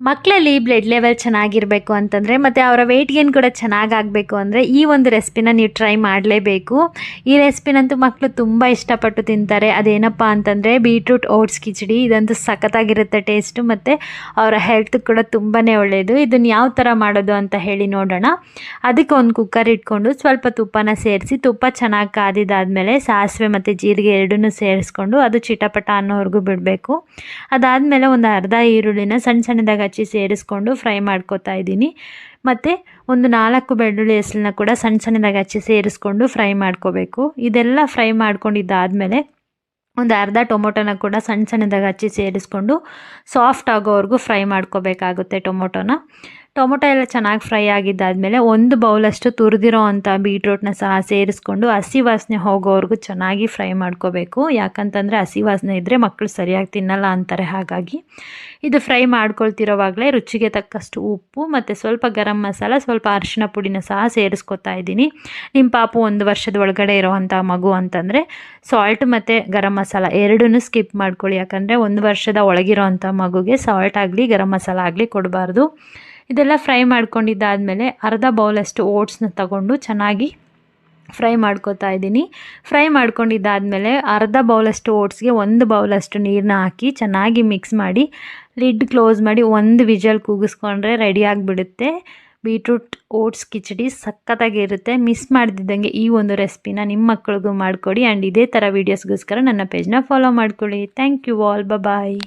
ಮಕ್ಕಳಲ್ಲಿ blood level ಚೆನ್ನಾಗಿರಬೇಕು ಅಂತಂದರೆ ಮತ್ತು ಅವರ ವೆಯ್ಟ್ ಗೇನ್ ಕೂಡ ಚೆನ್ನಾಗಾಗಬೇಕು ಅಂದರೆ ಈ ಒಂದು ರೆಸಿಪಿನ ನೀವು ಟ್ರೈ ಮಾಡಲೇಬೇಕು. ಈ ರೆಸಿಪಿನಂತೂ ಮಕ್ಕಳು ತುಂಬ ಇಷ್ಟಪಟ್ಟು ತಿಂತಾರೆ. ಅದೇನಪ್ಪ ಅಂತಂದರೆ ಬೀಟ್ರೂಟ್ ಓಟ್ಸ್ ಕಿಚಡಿ. ಇದಂತೂ ಸಖತ್ತಾಗಿರುತ್ತೆ ಟೇಸ್ಟು ಮತ್ತು ಅವರ ಹೆಲ್ತ್ ಕೂಡ ತುಂಬಾ ಒಳ್ಳೆಯದು. ಇದನ್ನು ಯಾವ ಥರ ಮಾಡೋದು ಅಂತ ಹೇಳಿ ನೋಡೋಣ. ಅದಕ್ಕೆ ಒಂದು ಕುಕ್ಕರ್ ಇಟ್ಕೊಂಡು ಸ್ವಲ್ಪ ತುಪ್ಪನ ಸೇರಿಸಿ, ತುಪ್ಪ ಚೆನ್ನಾಗಿ ಕಾದಿದ್ದಾದಮೇಲೆ ಸಾಸಿವೆ ಮತ್ತು ಜೀರಿಗೆ ಎರಡನ್ನೂ ಸೇರಿಸ್ಕೊಂಡು ಅದು ಚಿಟಪಟ ಅನ್ನೋವರೆಗೂ ಬಿಡಬೇಕು. ಅದಾದಮೇಲೆ ಒಂದು ಅರ್ಧ ಈರುಳ್ಳಿನ ಸಣ್ಣ ಸಣ್ಣದಾಗಿ ಹಚ್ಚಿ ಸೇರಿಸ್ಕೊಂಡು ಫ್ರೈ ಮಾಡ್ಕೋತಾ ಇದ್ದೀನಿ. ಮತ್ತು ಒಂದು 4 ಬೆಳ್ಳುಳ್ಳಿ ಹೆಸರನ್ನ ಕೂಡ ಸಣ್ಣ ಸಣ್ಣದಾಗಿ ಹಚ್ಚಿ ಸೇರಿಸ್ಕೊಂಡು ಫ್ರೈ ಮಾಡ್ಕೋಬೇಕು. ಇದೆಲ್ಲ ಫ್ರೈ ಮಾಡ್ಕೊಂಡಿದ್ದಾದಮೇಲೆ ಒಂದು ಅರ್ಧ ಟೊಮೊಟೊನ ಕೂಡ ಸಣ್ಣ ಸಣ್ಣದಾಗಿ ಹಚ್ಚಿ ಸೇರಿಸ್ಕೊಂಡು ಸಾಫ್ಟ್ ಆಗೋವರೆಗೂ ಫ್ರೈ ಮಾಡ್ಕೋಬೇಕಾಗುತ್ತೆ ಟೊಮೊಟೊ ಎಲ್ಲ ಚೆನ್ನಾಗಿ ಫ್ರೈ ಆಗಿದ್ದಾದಮೇಲೆ 1 ಬೌಲಷ್ಟು ತುರಿದಿರೋ ಅಂಥ ಬೀಟ್ರೂಟ್ನ ಸಹ ಸೇರಿಸ್ಕೊಂಡು ಹಸಿ ವಾಸನೆ ಹೋಗೋವರೆಗೂ ಚೆನ್ನಾಗಿ ಫ್ರೈ ಮಾಡ್ಕೋಬೇಕು. ಯಾಕಂತಂದರೆ ಹಸಿ ವಾಸನೆ ಇದ್ದರೆ ಮಕ್ಕಳು ಸರಿಯಾಗಿ ತಿನ್ನಲ್ಲ ಅಂತಾರೆ. ಹಾಗಾಗಿ ಇದು ಫ್ರೈ ಮಾಡ್ಕೊಳ್ತಿರೋವಾಗಲೇ ರುಚಿಗೆ ತಕ್ಕಷ್ಟು ಉಪ್ಪು ಮತ್ತು ಸ್ವಲ್ಪ ಗರಂ ಮಸಾಲ, ಸ್ವಲ್ಪ ಅರಿಶಿನ ಪುಡಿನ ಸಹ ಸೇರಿಸ್ಕೊತಾ ಇದ್ದೀನಿ. ನಿಮ್ಮ ಪಾಪು 1 ವರ್ಷದ ಒಳಗಡೆ ಇರೋವಂಥ ಮಗು ಅಂತಂದರೆ ಸಾಲ್ಟ್ ಮತ್ತು ಗರಂ ಮಸಾಲ ಎರಡನ್ನೂ ಸ್ಕಿಪ್ ಮಾಡ್ಕೊಳ್ಳಿ. ಯಾಕಂದರೆ 1 ವರ್ಷದ ಒಳಗಿರೋ ಅಂಥ ಮಗುಗೆ ಸಾಲ್ಟ್ ಆಗಲಿ ಗರಂ ಮಸಾಲ ಆಗಲಿ ಕೊಡಬಾರ್ದು. ಇದೆಲ್ಲ ಫ್ರೈ ಮಾಡ್ಕೊಂಡಿದ್ದಾದಮೇಲೆ ಅರ್ಧ ಬೌಲಷ್ಟು ಓಟ್ಸ್ನ ತಗೊಂಡು ಚೆನ್ನಾಗಿ ಫ್ರೈ ಮಾಡ್ಕೋತಾ ಇದ್ದೀನಿ. ಫ್ರೈ ಮಾಡ್ಕೊಂಡಿದ್ದಾದಮೇಲೆ ಅರ್ಧ ಬೌಲಷ್ಟು ಓಟ್ಸ್ಗೆ 1 ಬೌಲಷ್ಟು ನೀರನ್ನ ಹಾಕಿ ಚೆನ್ನಾಗಿ ಮಿಕ್ಸ್ ಮಾಡಿ ಲಿಡ್ ಕ್ಲೋಸ್ ಮಾಡಿ 1 ವಿಜಲ್ ಕೂಗಿಸ್ಕೊಂಡ್ರೆ ರೆಡಿ ಆಗಿಬಿಡುತ್ತೆ. ಬೀಟ್ರೂಟ್ ಓಟ್ಸ್ ಕಿಚಡಿ ಸಖತ್ತಾಗಿರುತ್ತೆ. ಮಿಸ್ ಮಾಡ್ದಿದ್ದಂಗೆ ಈ ಒಂದು ರೆಸಿಪಿನ ನಿಮ್ಮ ಮಕ್ಕಳಿಗೂ ಮಾಡಿಕೊಡಿ. ಆ್ಯಂಡ್ ಇದೇ ಥರ ವೀಡಿಯೋಸ್ಗೋಸ್ಕರ ನನ್ನ ಪೇಜ್ನ ಫಾಲೋ ಮಾಡ್ಕೊಳ್ಳಿ. Thank you all. ಬಾಯ್.